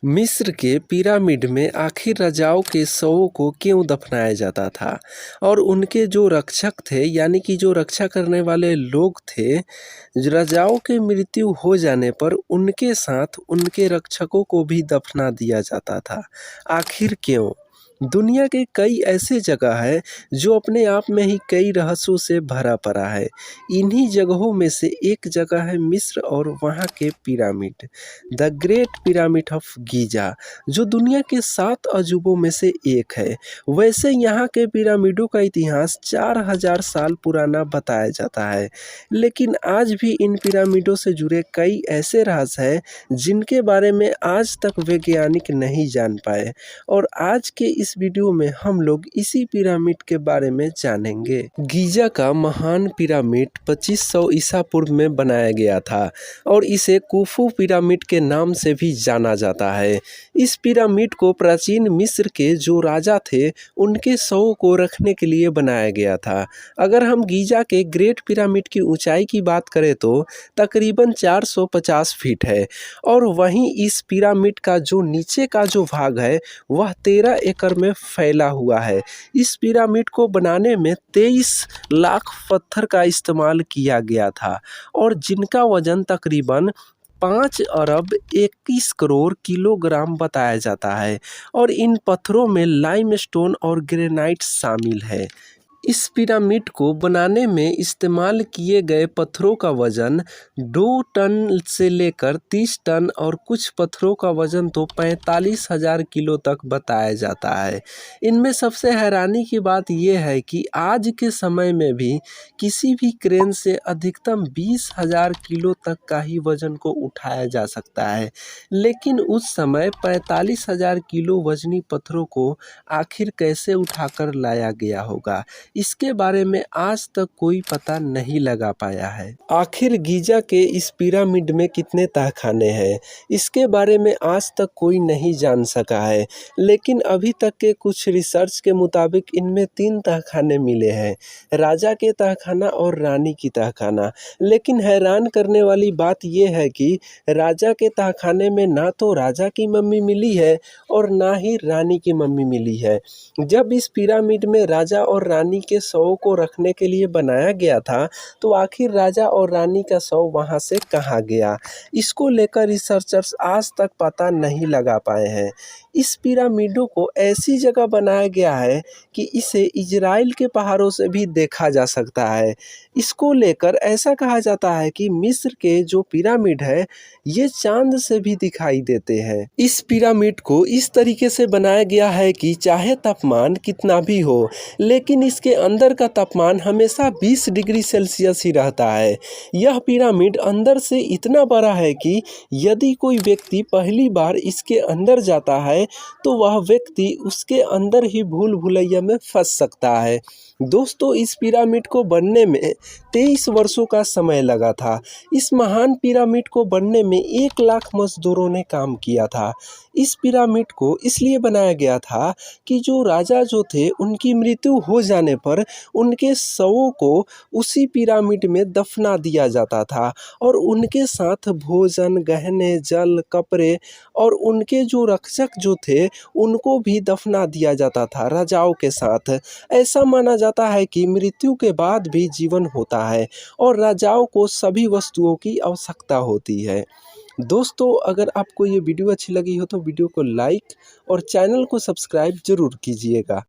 मिस्र के पिरामिड में आखिर राजाओं के शवों को क्यों दफनाया जाता था और उनके जो रक्षक थे यानी कि जो रक्षा करने वाले लोग थे, राजाओं के मृत्यु हो जाने पर उनके साथ उनके रक्षकों को भी दफना दिया जाता था। आखिर क्यों? दुनिया के कई ऐसे जगह है जो अपने आप में ही कई रहस्यों से भरा पड़ा है। इन्हीं जगहों में से एक जगह है मिस्र और वहाँ के pyramid, the great pyramid of Giza, जो दुनिया के 7 अजूबों में से एक है। वैसे यहाँ के पिरामिडों का इतिहास 4000 साल पुराना बताया जाता है, लेकिन आज भी इन पिरामिडों से जुड़े कई ऐसे राज हैं जिनके बारे में आज तक वैज्ञानिक नहीं जान पाए। और आज के इस वीडियो में हम लोग इसी पिरामिड के बारे में जानेंगे। गीजा का महान पिरामिड 2500 ईसा पूर्व में बनाया गया था और इसे कुफू पिरामिड के नाम से भी जाना जाता है। इस पिरामिड को प्राचीन मिस्र के जो राजा थे उनके शवों को रखने के लिए बनाया गया था। अगर हम गीजा के ग्रेट पिरामिड की ऊंचाई की बात करें तो तकरीबन 450 फीट है और वहीं इस पिरामिड का जो नीचे का जो भाग है वह 13 एकड़ में फैला हुआ है। इस पिरामिड को बनाने में 23 लाख पत्थर का इस्तेमाल किया गया था और जिनका वजन तकरीबन 5 अरब 21 करोड़ किलोग्राम बताया जाता है और इन पत्थरों में लाइमस्टोन और ग्रेनाइट शामिल है। इस पिरामिड को बनाने में इस्तेमाल किए गए पत्थरों का वजन 2 टन से लेकर 30 टन और कुछ पत्थरों का वजन तो 45,000 किलो तक बताया जाता है। इनमें सबसे हैरानी की बात यह है कि आज के समय में भी किसी भी क्रेन से अधिकतम 20,000 किलो तक का ही वजन को उठाया जा सकता है, लेकिन उस समय 45,000 किलो वजनी पत्थरों को आखिर कैसे उठाकर लाया गया होगा, इसके बारे में आज तक कोई पता नहीं लगा पाया है। आखिर गीजा के इस पिरामिड में कितने तहखाने हैं, इसके बारे में आज तक कोई नहीं जान सका है, लेकिन अभी तक के कुछ रिसर्च के मुताबिक इनमें 3 तहखाने मिले हैं, राजा के तहखाना और रानी की तहखाना। लेकिन हैरान करने वाली बात यह है कि राजा के तहखाने में ना तो राजा की मम्मी मिली है और ना ही रानी की मम्मी मिली है। जब इस पिरामिड में राजा और रानी के शव को रखने के लिए बनाया गया था तो आखिर राजा और रानी का शव वहां से कहाँ गया, इसको लेकर रिसर्चर्स आज तक पता नहीं लगा पाए हैं। इस पिरामिडों को ऐसी जगह बनाया गया है कि इसे इजराइल के पहाड़ों से भी देखा जा सकता है। इसको लेकर ऐसा कहा जाता है कि मिस्र के जो पिरामिड है ये चांद से भी दिखाई देते हैं। इस पिरामिड को इस तरीके से बनाया गया है कि चाहे तापमान कितना भी हो, लेकिन इसके अंदर का तापमान हमेशा 20 डिग्री सेल्सियस ही रहता है। यह पिरामिड अंदर से इतना बड़ा है कि यदि कोई व्यक्ति पहली बार इसके अंदर जाता है तो वह व्यक्ति उसके अंदर ही भूल भुलैया में फंस सकता है। दोस्तों, इस पिरामिड को बनने में 23 वर्षों का समय लगा था। इस महान पिरामिड को बनने में 1 लाख मजदूरों ने काम किया था। इस पिरामिड को इसलिए बनाया गया था कि जो राजा जो थे उनकी मृत्यु हो जाने पर उनके शवों को उसी पिरामिड में दफना दिया जाता था और उनके साथ भोजन, गहने, जल, कपड़े और उनके जो रक्षक जो थे उनको भी दफना दिया जाता था राजाओं के साथ। ऐसा माना जाता है कि मृत्यु के बाद भी जीवन होता है और राजाओं को सभी वस्तुओं की आवश्यकता होती है। दोस्तों, अगर आपको ये वीडियो अच्छी लगी हो तो वीडियो को लाइक और चैनल को सब्सक्राइब जरूर कीजिएगा।